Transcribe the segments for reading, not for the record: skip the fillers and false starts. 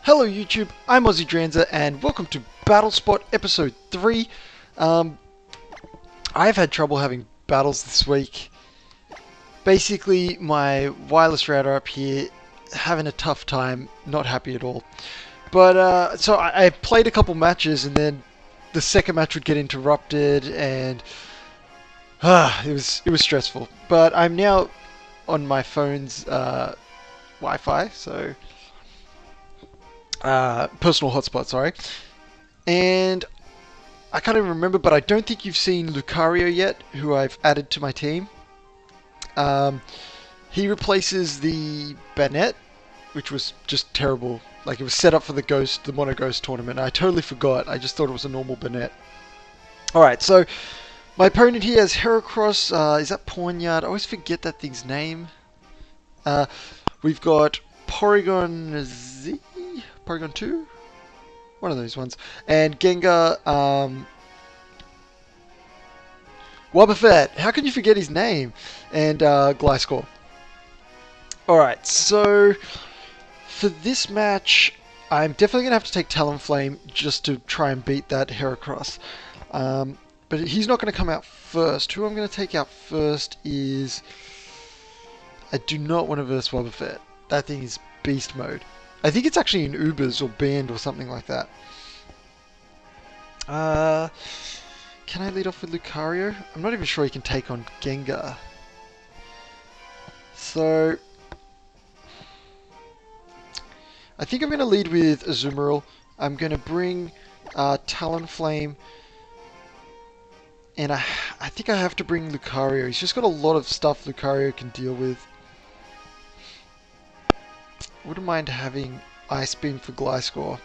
Hello YouTube, I'm Aussie Dranza and welcome to BattleSpot Episode 3. I've had trouble having battles this week. Basically, my wireless router up here having a tough time, not happy at all. But so I played a couple matches and then the second match would get interrupted and it was stressful. But I'm now on my phone's Wi-Fi, so personal hotspot, sorry. And I can't even remember, but I don't think you've seen Lucario yet, who I've added to my team. He replaces the Banette, which was just terrible. Like, it was set up for the Mono Ghost tournament. I totally forgot. I just thought it was a normal Banette. Alright, so my opponent here is Heracross. Is that Pawniard? I always forget that thing's name. We've got Porygon Z? Porygon 2? One of those ones. And Gengar, Wobbuffet. How can you forget his name? And Gliscor. Alright, so for this match, I'm definitely going to have to take Talonflame just to try and beat that Heracross. But he's not going to come out first. Who I'm going to take out first is... I do not want to verse Wobbuffet. That thing is beast mode. I think it's actually in Ubers or banned or something like that. Can I lead off with Lucario? I'm not even sure he can take on Gengar. So I think I'm going to lead with Azumarill. I'm going to bring Talonflame. And I think I have to bring Lucario. He's just got a lot of stuff Lucario can deal with. Wouldn't mind having Ice Beam for Gliscor.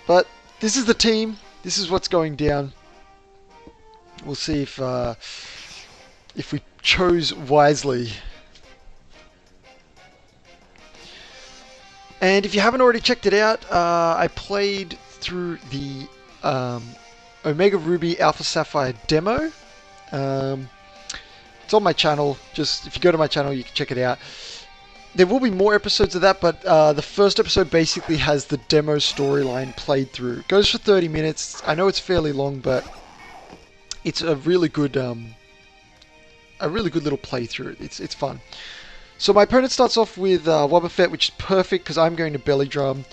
But this is the team. This is what's going down. We'll see if we chose wisely. And if you haven't already checked it out, I played through the Omega Ruby Alpha Sapphire demo. It's on my channel. Just if you go to my channel, you can check it out. There will be more episodes of that, but the first episode basically has the demo storyline played through. It goes for 30 minutes. I know it's fairly long, but it's a really good little playthrough. It's fun. So my opponent starts off with Wobbuffet, which is perfect because I'm going to Belly Drum.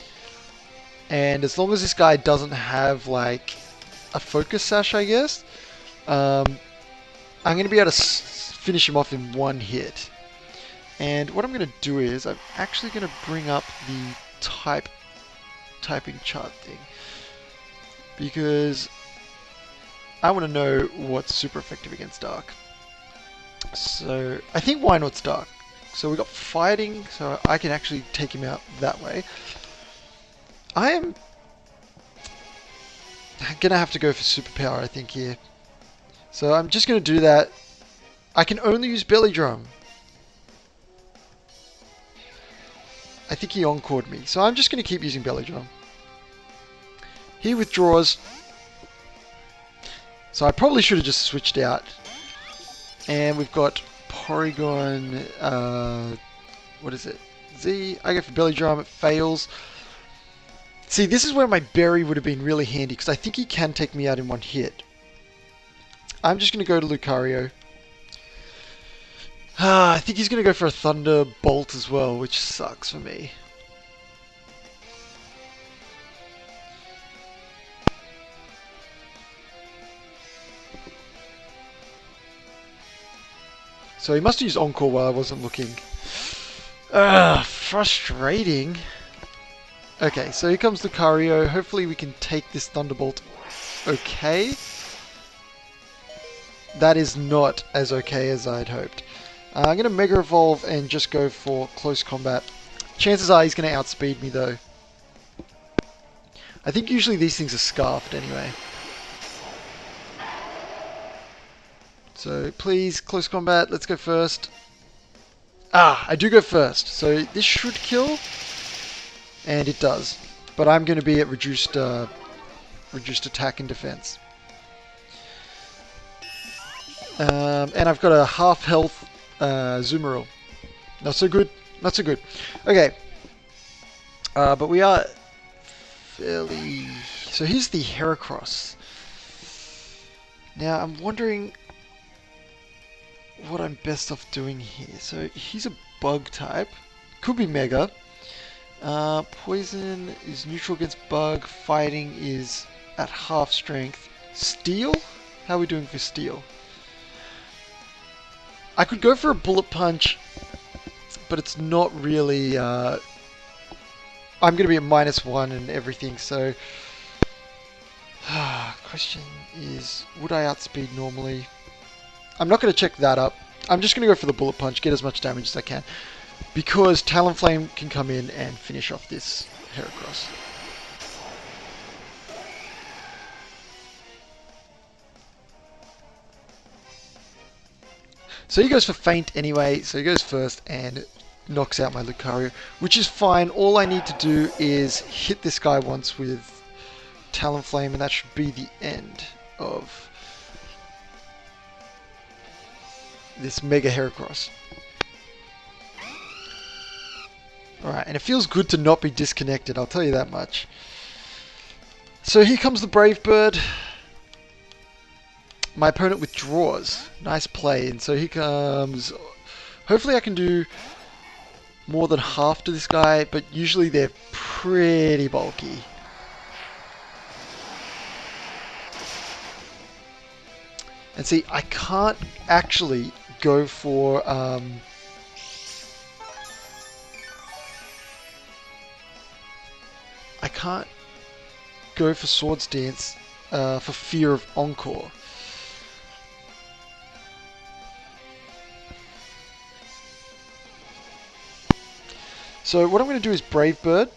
And as long as this guy doesn't have like a Focus Sash, I guess, I'm going to be able to finish him off in one hit. And what I'm going to do is I'm actually going to bring up the typing chart thing, because I want to know what's super effective against Dark. So I think Wynaut's Dark. So we got Fighting, so I can actually take him out that way. I am going to have to go for Superpower, I think, here. So I'm just going to do that. I can only use Belly Drum. I think he encored me. So I'm just going to keep using Belly Drum. He withdraws. So I probably should have just switched out. And we've got Porygon... what is it? Z. I go for Belly Drum. It fails. See, this is where my Berry would have been really handy, because I think he can take me out in one hit. I'm just going to go to Lucario. I think he's going to go for a Thunderbolt as well, which sucks for me. So he must have used Encore while I wasn't looking. Frustrating. Okay, so here comes Lucario. Hopefully we can take this Thunderbolt okay. That is not as okay as I'd hoped. I'm going to Mega Evolve and just go for Close Combat. Chances are he's going to outspeed me though. I think usually these things are scarfed anyway. So please, Close Combat, let's go first. I do go first. So this should kill. And it does. But I'm going to be at reduced attack and defense. And I've got a half health Azumarill. Not so good. Not so good. Okay. But we are fairly... So here's the Heracross. Now I'm wondering what I'm best off doing here. So he's a bug type. Could be Mega. Poison is neutral against bug. Fighting is at half strength. Steel? How are we doing for steel? I could go for a bullet punch, but it's not really... I'm going to be at -1 and everything, so... Question is, would I outspeed normally? I'm not going to check that up. I'm just going to go for the bullet punch, get as much damage as I can. Because Talonflame can come in and finish off this Heracross. So he goes for Feint anyway, so he goes first and knocks out my Lucario, which is fine. All I need to do is hit this guy once with Talonflame, and that should be the end of this Mega Heracross. Alright, and it feels good to not be disconnected, I'll tell you that much. So here comes the Brave Bird. My opponent withdraws. Nice play, and so here comes... Hopefully I can do more than half to this guy, but usually they're pretty bulky. And see, I can't actually go for... I can't go for Swords Dance for fear of Encore. So what I'm going to do is Brave Bird.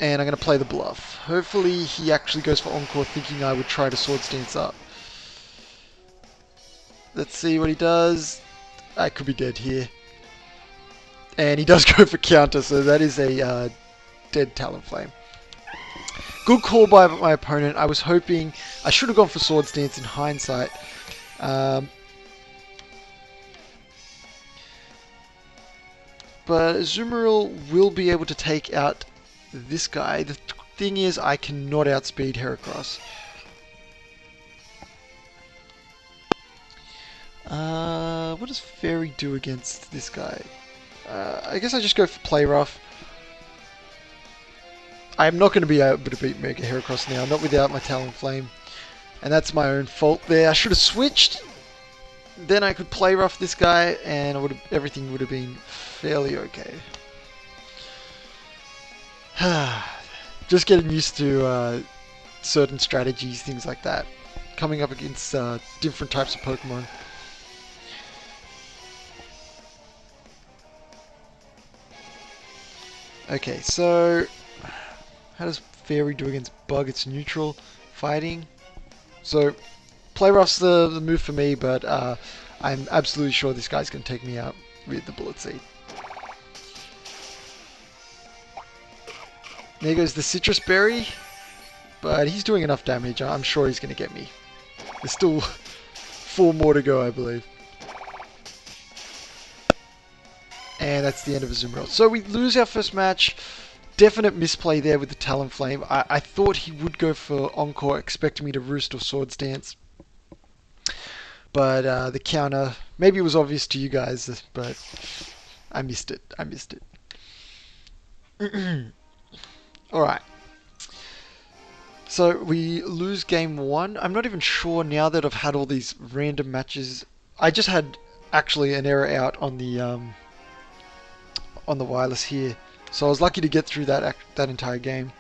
And I'm going to play the bluff. Hopefully he actually goes for Encore thinking I would try to Swords Dance up. Let's see what he does. I could be dead here. And he does go for counter, so that is a dead Talonflame. Good call by my opponent. I was hoping... I should have gone for Swords Dance in hindsight. But Azumarill will be able to take out this guy. The thing is, I cannot outspeed Heracross. What does Fairy do against this guy? I guess I just go for Play Rough. I'm not going to be able to beat Mega Heracross now, not without my Talonflame. And that's my own fault there. I should have switched. Then I could Play Rough this guy, and everything would have been fairly okay. Just getting used to certain strategies, things like that. Coming up against different types of Pokemon. Okay, so how does Fairy do against Bug? It's neutral. Fighting. So Play Rough's the move for me, but I'm absolutely sure this guy's going to take me out with the Bullet Seed. There goes the Citrus Berry, but he's doing enough damage. I'm sure he's going to get me. There's still 4 more to go, I believe. And that's the end of Azumarill. So we lose our first match. Definite misplay there with the Talonflame. I thought he would go for Encore, expecting me to Roost or Swords Dance. But the counter, maybe it was obvious to you guys, but I missed it. I missed it. Alright. So we lose game 1. I'm not even sure now that I've had all these random matches. I just had actually an error out on the wireless here. So I was lucky to get through that entire game.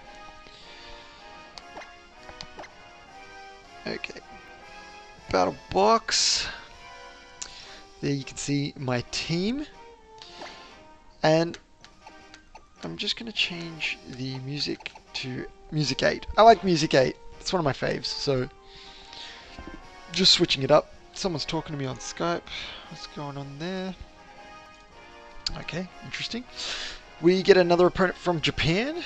Okay. Battle box. There you can see my team. And I'm just going to change the music to Music 8. I like Music 8. It's one of my faves, so just switching it up. Someone's talking to me on Skype. What's going on there? Okay, interesting. We get another opponent from Japan,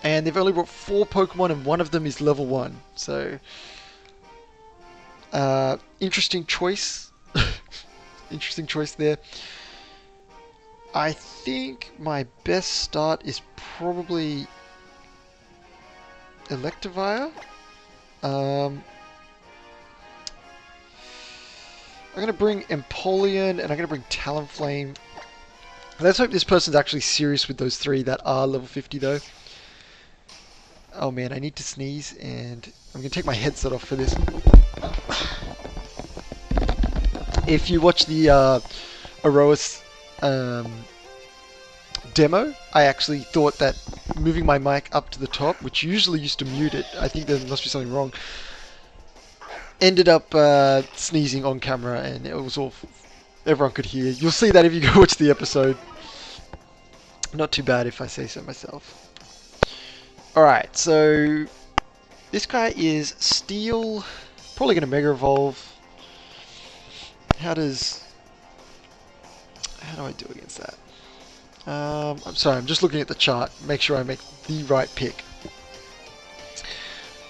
and they've only brought 4 Pokemon, and one of them is level 1. So, interesting choice. Interesting choice there. I think my best start is probably Electivire. I'm going to bring Empoleon and I'm going to bring Talonflame. Let's hope this person's actually serious with those 3 that are level 50 though. Oh man, I need to sneeze and I'm going to take my headset off for this. If you watch the Aerois demo, I actually thought that moving my mic up to the top, which usually used to mute it, I think there must be something wrong, ended up sneezing on camera and it was awful. Everyone could hear. You'll see that if you go watch the episode. Not too bad if I say so myself. Alright, so this guy is Steel. Probably going to Mega Evolve. How do I do against that? I'm sorry, I'm just looking at the chart. Make sure I make the right pick.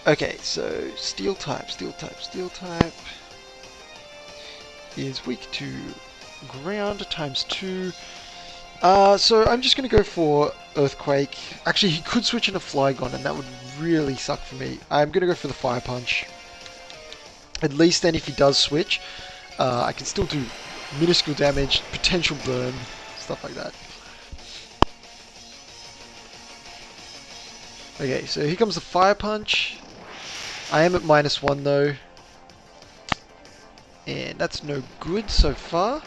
Okay, so Steel type is weak to ground times 2. So I'm just going to go for Earthquake. Actually, he could switch into Flygon, and that would really suck for me. I'm going to go for the Fire Punch. At least then, if he does switch, I can still do minuscule damage, potential burn, stuff like that. Okay, so here comes the Fire Punch. I am at -1 though. And that's no good so far.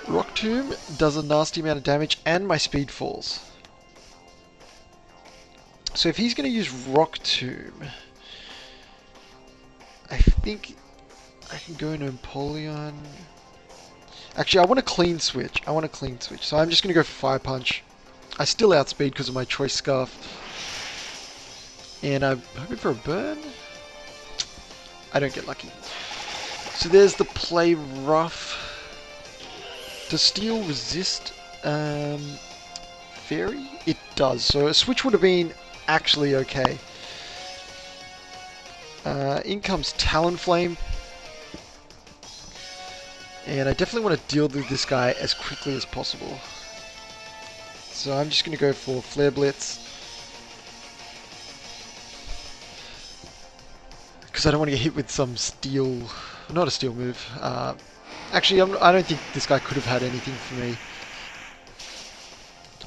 Rock Tomb does a nasty amount of damage and my speed falls. So if he's going to use Rock Tomb, I think I can go into Empoleon. Actually, I want a clean switch. So I'm just going to go for Fire Punch. I still outspeed because of my Choice Scarf. And I'm hoping for a burn. I don't get lucky. So there's the Play Rough. Does Steel resist Fairy? It does. So a switch would have been actually okay. In comes Talonflame. And I definitely want to deal with this guy as quickly as possible. So I'm just going to go for Flare Blitz. Because I don't want to get hit with some steel... Not a steel move. Actually, I don't think this guy could have had anything for me.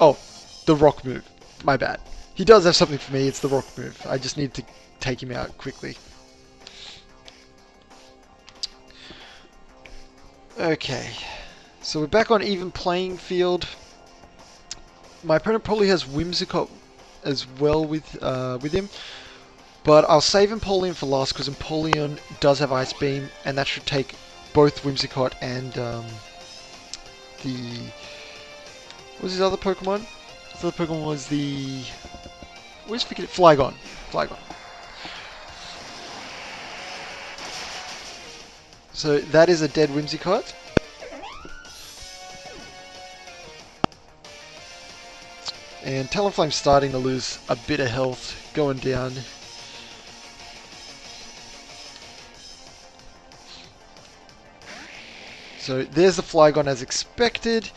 Oh, the rock move. My bad. He does have something for me. It's the rock move. I just need to take him out quickly. Okay. So we're back on even playing field. My opponent probably has Whimsicott as well with him. But I'll save Empoleon for last because Empoleon does have Ice Beam, and that should take both Whimsicott and the... What was his other Pokemon? His other Pokemon was the... I always forget it. Flygon. So that is a dead Whimsicott. And Talonflame's starting to lose a bit of health, going down. So there's the Flygon as expected.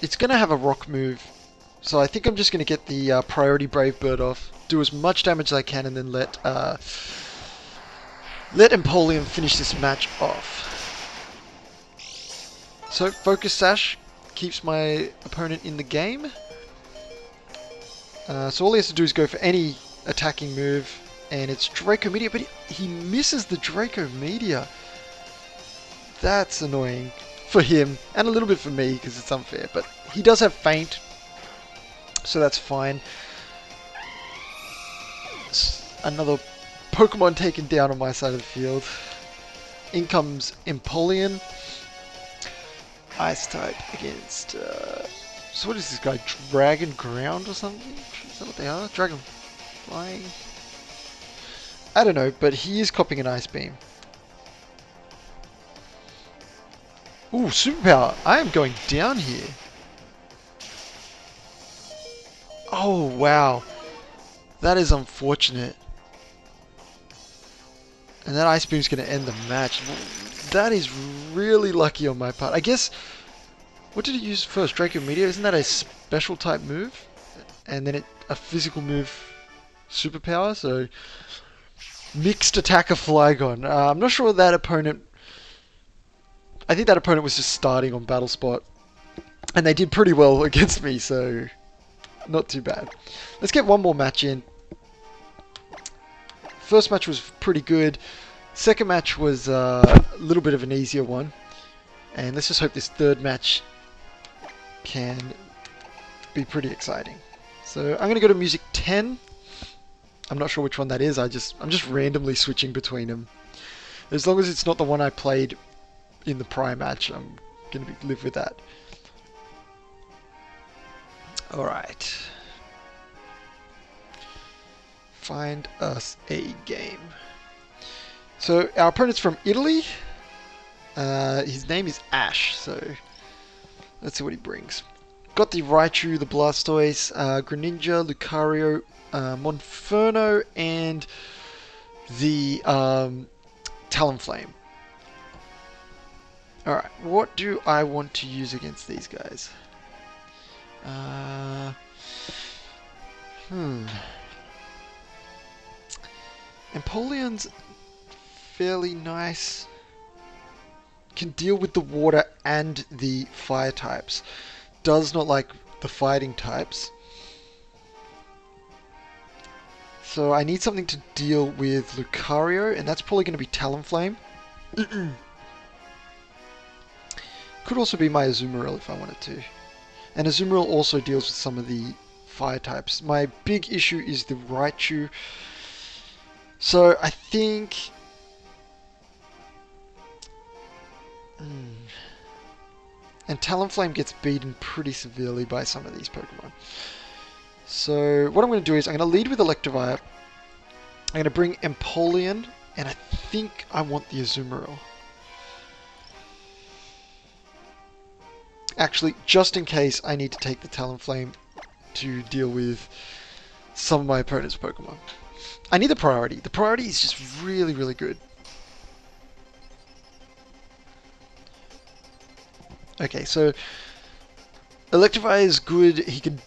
It's going to have a rock move. So I think I'm just going to get the priority Brave Bird off. Do as much damage as I can and then let Empoleon finish this match off. So Focus Sash keeps my opponent in the game. So all he has to do is go for any attacking move. And it's Draco Meteor, but he misses the Draco Meteor. That's annoying for him, and a little bit for me, because it's unfair. But he does have Feint, so that's fine. Another Pokemon taken down on my side of the field. In comes Empoleon. Ice type against... so what is this guy? Dragon Ground or something? Is that what they are? Dragon Flying? I don't know, but he is copying an Ice Beam. Ooh, Superpower! I am going down here. Oh, wow. That is unfortunate. And that Ice Beam's going to end the match. That is really lucky on my part. I guess, what did it use first? Draco Meteor? Isn't that a special type move? And then a physical move superpower? So, mixed attack of Flygon. I'm not sure that opponent... I think that opponent was just starting on Battle Spot. And they did pretty well against me, so not too bad. Let's get one more match in. First match was pretty good. Second match was a little bit of an easier one. And let's just hope this third match can be pretty exciting. So I'm going to go to music 10. I'm not sure which one that is. I'm just randomly switching between them. As long as it's not the one I played in the prior match, I'm going to live with that. Alright. Find us a game. So our opponent's from Italy. His name is Ash, so let's see what he brings. Got the Raichu, the Blastoise, Greninja, Lucario, Monferno, and the Talonflame. Alright, what do I want to use against these guys? Empoleon's fairly nice. Can deal with the water and the fire types. Does not like the fighting types. So I need something to deal with Lucario, and that's probably going to be Talonflame. Could also be my Azumarill if I wanted to. And Azumarill also deals with some of the fire types. My big issue is the Raichu. So I think... And Talonflame gets beaten pretty severely by some of these Pokemon. So what I'm going to do is I'm going to lead with Electivire. I'm going to bring Empoleon, and I think I want the Azumarill. Actually, just in case, I need to take the Talonflame to deal with some of my opponent's Pokemon. I need the priority. The priority is just really, really good. Okay, so Electivire is good. He can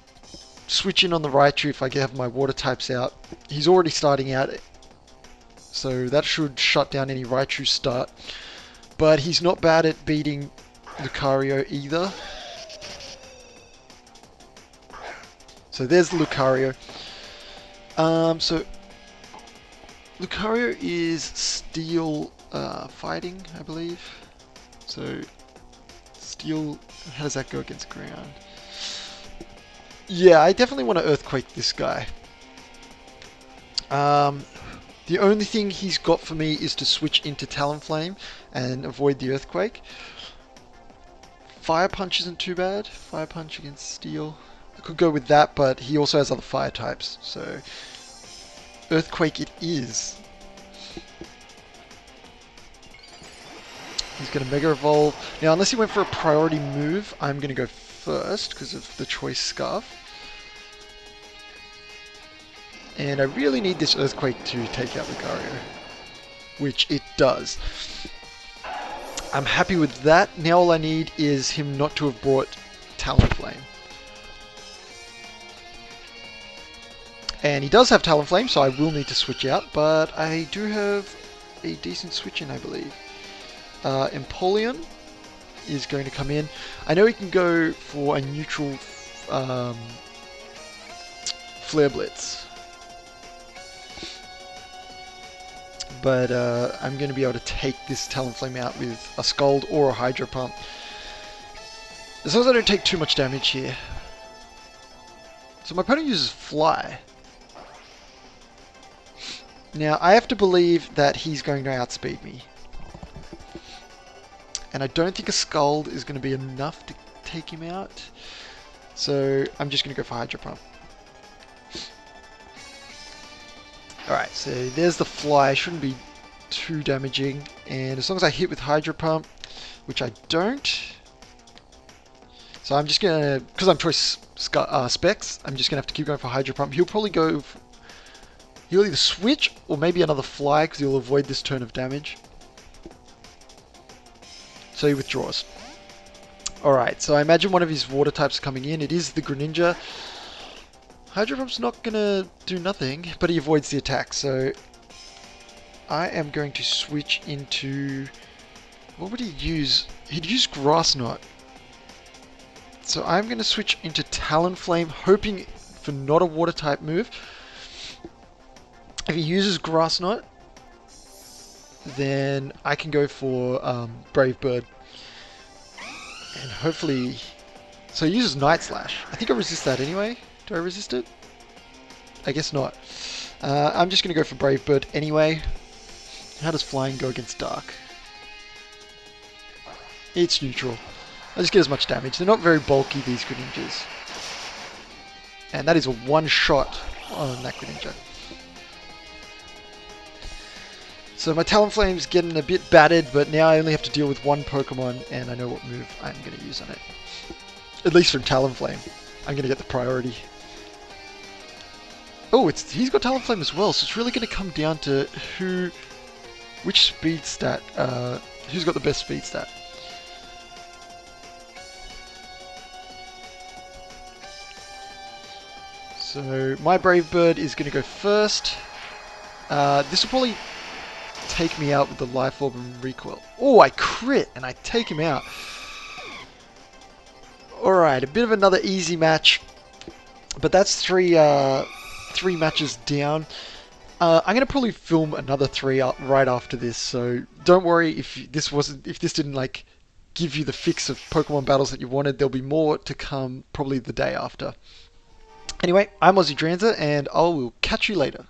switch in on the Raichu if I have my water types out. He's already starting out, so that should shut down any Raichu start. But he's not bad at beating Lucario either. So there's the Lucario. So Lucario is steel fighting, I believe. So steel, how does that go against ground? Yeah, I definitely want to Earthquake this guy. The only thing he's got for me is to switch into Talonflame and avoid the Earthquake. Fire Punch isn't too bad. Fire Punch against Steel. I could go with that, but he also has other fire types, so Earthquake it is. He's going to Mega Evolve. Now, unless he went for a priority move, I'm going to go first because of the Choice Scarf. And I really need this Earthquake to take out Lucario, which it does. I'm happy with that. Now all I need is him not to have brought Talonflame. And he does have Talonflame, so I will need to switch out, but I do have a decent switch in, I believe. Empoleon is going to come in. I know he can go for a neutral Flare Blitz. But I'm going to be able to take this Talonflame out with a Scald or a Hydro Pump. As long as I don't take too much damage here. So my opponent uses Fly. Now I have to believe that he's going to outspeed me. And I don't think a Scald is going to be enough to take him out. So I'm just going to go for Hydro Pump. Alright, so there's the Fly. Shouldn't be too damaging. And as long as I hit with Hydro Pump, which I don't. So I'm just going to, because I'm Choice Specs, I'm just going to have to keep going for Hydro Pump. He'll probably go, He'll either switch or maybe another fly because he'll avoid this turn of damage. So he withdraws. Alright, so I imagine one of his water types coming in. It is the Greninja. Hydro Pump's not going to do nothing, but he avoids the attack. So I am going to switch into... What would he use? He'd use Grass Knot. So I'm going to switch into Talonflame, hoping for not a water type move. If he uses Grass Knot, then I can go for Brave Bird. And hopefully... So he uses Night Slash. I think I resist that anyway. Do I resist it? I guess not. I'm just going to go for Brave Bird anyway. How does Flying go against Dark? It's neutral. I just get as much damage. They're not very bulky, these Greninjas. And that is a one-shot on that Greninja. So my Talonflame's getting a bit battered, but now I only have to deal with one Pokemon, and I know what move I'm going to use on it. At least from Talonflame. I'm going to get the priority. Oh, he's got Talonflame as well, so it's really going to come down to which speed stat, who's got the best speed stat. So my Brave Bird is going to go first. This will probably take me out with the Life Orb and Recoil. Oh, I crit and I take him out. Alright, a bit of another easy match. But that's three matches down. I'm going to probably film another 3 right after this, so don't worry if this didn't like give you the fix of Pokemon battles that you wanted. There'll be more to come probably the day after. Anyway, I'm Aussie Dranza, and I will catch you later.